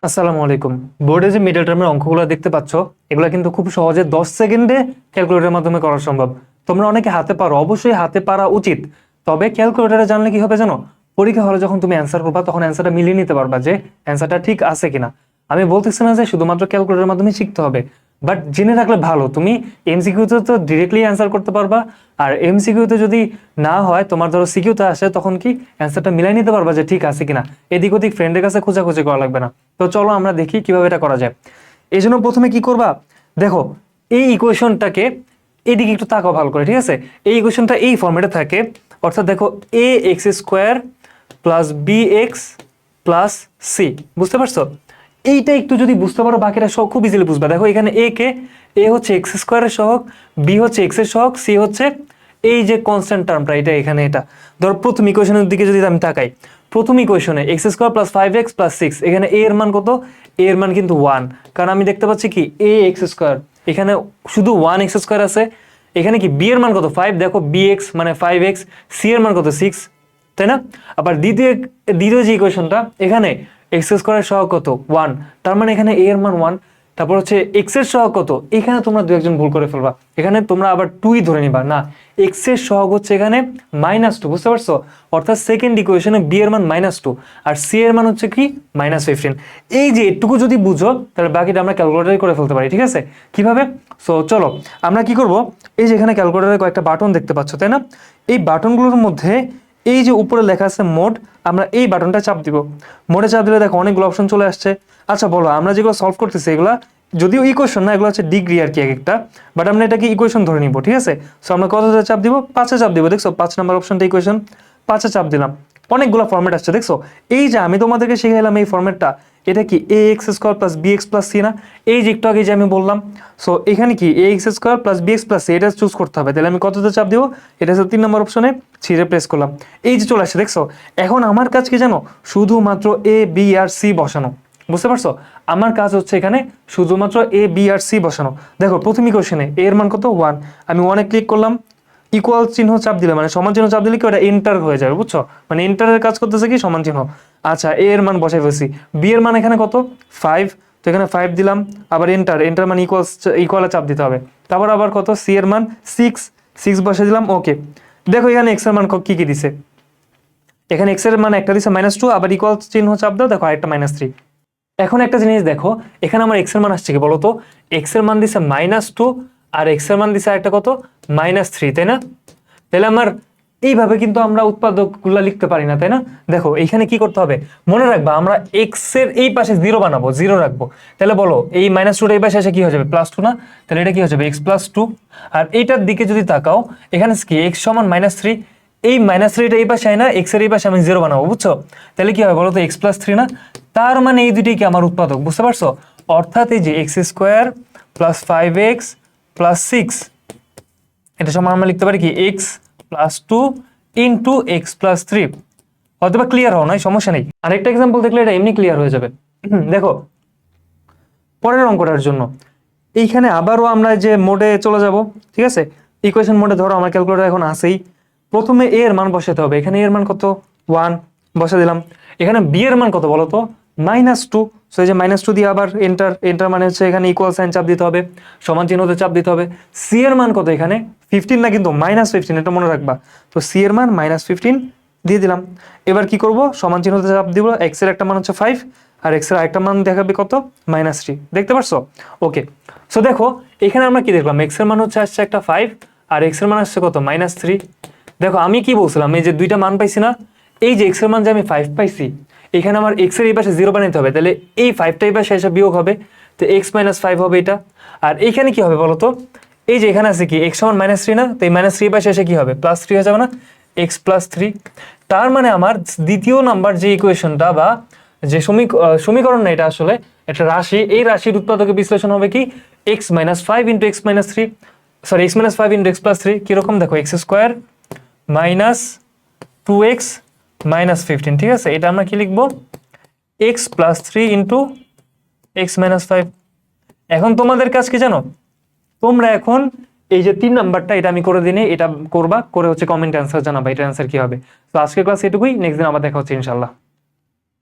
আসসালামু আলাইকুম। বোর্ডে যে মিডল টার্মের অঙ্কগুলো দেখতে পাচ্ছ, এগুলো কিন্তু খুব সহজে 10 সেকেন্ডে ক্যালকুলেটরের মাধ্যমে করা সম্ভব। তোমরা অনেকে হাতে পারো, অবশ্যই হাতে পারা উচিত। তবে ক্যালকুলেটরে জানলে কি হবে জানো, পরীক্ষা হলে যখন তুমি অ্যান্সার করবা তখন অ্যান্সারটা মিলিয়ে নিতে পারবা যে অ্যান্সারটা ঠিক আছে কিনা। আমি বলতেছি না যে শুধুমাত্র ক্যালকুলেটরের মাধ্যমে শিখতে হবে, বাট জেনে রাখলে ভালো। তুমি এমসিকিউতে তো ডিরেক্টলি অ্যান্সার করতে পারবা, আর এমসিকিউতে যদি না হয়, তোমার ধরো সিকিউতে আসে, তখন কি অ্যান্সারটা মিলাই নিতে পারবা যে ঠিক আছে কিনা। এদিক ওদিক ফ্রেন্ডের কাছে খোঁজাখুঁজি করা লাগবে না। তো চলো আমরা দেখি কিভাবে এটা করা যায়। এই জন্য প্রথমে কি করবা, দেখো এই ইকুয়েশনটাকে এদিকে একটু তাকাও ভালো করে, ঠিক আছে। এই ইকুয়েশনটা এই ফর্মেটে থাকে, অর্থাৎ দেখো a x square plus b x plus c, বুঝতে পারছো? এইটা একটু যদি বুঝতে পারো, বাকিটা সব খুব ইজিলি বুঝবা। দেখো এখানে এ হচ্ছে এক্স স্কোয়ারের সহগ, বি হচ্ছে এক্স এর সহগ, সি হচ্ছে এই যে কনস্ট্যান্ট টার্মটা, এটা এখানে। এটা ধর প্রথম ইকুয়েশনের দিকে যদি আমি তাকাই, প্রথম ইকুয়েশনে x square plus 5x plus 6, এখানে এ এর মান কত? এ এর মান কিন্তু 1, কারণ আমি দেখতে পাচ্ছি কি এ এক্স স্কোয়ার, এখানে শুধু 1 এক্স স্কোয়ার আছে। এখানে কি বি এর মান কত? 5, দেখো বি এক্স মানে 5x, সি এর মান কত? 6, তাই না? আবার দ্বিতীয় যে ইকুয়েশনটা, এখানে এক্স স্কোয়ারের সহগ কত? 1, তার মানে এখানে এ এর মান 1। তারপর হচ্ছে এক্স এর সহগ কত? এখানে তোমরা দু একজন ভুল করে ফেলবা, এখানে তোমরা আবার 2ই ধরে নিবা না, এক্স এর সহগ হচ্ছে এখানে -2, বুঝতে পারছো? অর্থাৎ সেকেন্ড ইকুয়েশনে বি এর মান -2 আর সি এর মান হচ্ছে কি -15। এই যে এটুকু যদি বুঝো, তাহলে বাকিটা আমরা ক্যালকুলেটরে করে ফেলতে পারি, ঠিক আছে? কিভাবে? সো চলো আমরা কি করব, এই যে এখানে ক্যালকুলেটরে কয়েকটা বাটন দেখতে পাচ্ছ, তাই না? এই বাটনগুলোর মধ্যে এই যে উপরে লেখা আছে মোড, আমরা এই বাটনটা চাপ দিব। মোডে চাপ দিলে দেখো অনেকগুলো অপশন চলে আসছে। আচ্ছা বলো, আমরা যেগুলো সলভ করতেছি এগুলা যদিও ইকুয়েশন না, এগুলো হচ্ছে ডিগ্রি আর কি এক একটা, বাট আমরা এটাকে ইকুয়েশন ধরে নিব, ঠিক আছে? সো আমরা কতটা চাপ দিব? 5-এ চাপ দিব। দেখছো 5 নাম্বার অপশনটা ইকুয়েশন, 5-এ চাপ দিলাম। অনেকগুলো ফরম্যাট আসছে, দেখছো? এই যে আমি তোমাদেরকে শিখাইলাম এই ফরম্যাটটা, এটা কি a x square plus b x plus c না? এই যে একটু আগে যে আমি বললাম। সো এখানে কি a x square plus b x plus c, এটা চুজ করতে হবে। তাহলে আমি কতটা চাপ দিব? এটা হচ্ছে 3 নম্বর অপশনে, ছিঁড়ে প্রেস করলাম, এই যে চলে আসছে, দেখছো? এখন আমার কাজ কি জানো? শুধুমাত্র এ বি আর সি বসানো, বুঝতে পারছো? আমার কাজ হচ্ছে এখানে শুধুমাত্র এ বি আর সি বসানো। দেখো প্রথম ইকুয়েশনে এ এর মান কত? 1, আমি 1-এ ক্লিক করলাম, ইকুয়াল চিহ্ন চাপ দিলে মানে সমান চিহ্ন চাপ দিলে কি ওটা এন্টার হয়ে যাবে, বুঝছো? মানে এন্টারের কাজ করতেছে কি সমান চিহ্ন। আচ্ছা এ এর মান বসাই ফেলছি, বি এর মান এখানে কত? 5, তো এখানে 5 দিলাম, আবার এন্টার মানে ইকুয়ালে চাপ দিতে হবে। তারপর আবার কত? সি এর মান 6 বসে দিলাম, ওকে। দেখো এখানে এক্স এর মান কি কি দিছে, এখানে এক্স এর মান একটা দিছে -2, আবার ইকুয়াল চিহ্ন চাপ দাও, দেখো আরেকটা -3। এখন একটা জিনিস দেখো, এখানে আমার এক্স এর মান আসছে কি বলতো? এক্স এর মান দিছে -2 আর এক্স এর মান দিছে একটা কত? -3, তাই না? তাহলে আমার এইভাবে কিন্তু আমরা উৎপাদকগুলো লিখতে পারি না, তাই না? দেখো এইখানে কি করতে হবে, মনে রাখবা আমরা এক্স এর এই পাশে 0 বানাবো, 0 রাখবো। তাহলে বলো এই -2 এই পাশে এসে কি হয়ে যাবে? +2 না? তাহলে এটা কি হয়ে যাবে? x+2। আর এইটার দিকে যদি তাকাও, এখানে কি x সমান -3, এই -3টা এই পাশে না, x এর এই পাশে আমি 0 বানাবো, বুঝছো? তাহলে কি হবে বলো তো? x+3 না? তার মানে এই দুটোই কি আমার উৎপাদক, বুঝতে পারছো? অর্থাৎ এই যে x² + 5x + 6, এটা সমান আমরা লিখতে পারি কি x+2 * x+3। হয়তো বা ক্লিয়ার হও, নয় সমস্যা নেই। আরেকটা এক্সাম্পল দেখলে এটা এমনি ক্লিয়ার হয়ে যাবে। দেখো পরের অঙ্কটার জন্য এইখানে আবারও আমরা যে মোডে চলে যাব, ঠিক আছে? ইকুয়েশন মোডে ধরো আমার ক্যালকুলেটর এখন আসেই, প্রথমে এ এর মান বসাতে হবে। এখানে এ এর মান কত? 1, বসা দিলাম। এখানে বি এর মান কত বলো তো? -2, সো এই যে -2 দিয়ে আবার এন্টার মানে হচ্ছে এখানে ইকুয়াল সাইন চাপ দিতে হবে, সমান চিহ্নতে চাপ দিতে হবে। সি এর মান কত? এখানে 15 না, কিন্তু -15, এটা মনে রাখবা। তো সি এর মান -15 দিয়ে দিলাম। এবার কি করব? সমান চিহ্নতে চাপ দিব, এক্স এর একটা মান হচ্ছে 5 আর এক্স এর আরেকটা মান দেখাবে কত? -3, দেখতে পারছো? ওকে। সো দেখো এখানে আমরা কি দেখলাম, এক্স এর মান হচ্ছে আসছে একটা 5 আর এক্স এর মান আসছে কত? -3। দেখো আমি কি বলছিলাম, এই যে দুইটা মান পাইছি না, এই যে এক্স এর মান যে আমি 5 পাইছি, এখানে আমার এক্স এর এই পাশে 0 বানাইতে হবে, তাহলে এই 5টা এই পাশে এসে বিয়োগ হবে, তো x - 5 হবে এটা। আর এইখানে কি হবে বলো তো? এই যে এখানে আছে কি x সমান -3 না, তো এই -3 পাশে এসে কি হবে? +3 হয়ে যাবে না, x+3। তার মানে আমার দ্বিতীয় নাম্বার যে ইকুয়েশনটা বা যে সমীকরণ না, এটা আসলে একটা রাশি, এই রাশির উৎপাদকের বিশ্লেষণ হবে কি x - 5 * x-3, sorry x - 5 * x+3। কিরকম দেখো, x² - 2x - 15, ঠিক আছে? এটা আমরা কি লিখবো? x+3 * x-5। এখন তোমাদের কাজ কি জানো? তোমরা এখন এই যে 3 নাম্বারটা, এটা আমি করে দিনে, এটা করবা, করে হচ্ছে কমেন্ট অ্যান্সার জানাবা, এটা অ্যান্সার কি হবে। তো আজকের ক্লাস এটুকুই, নেক্সট দিন আবার দেখা হচ্ছে ইনশাল্লাহ।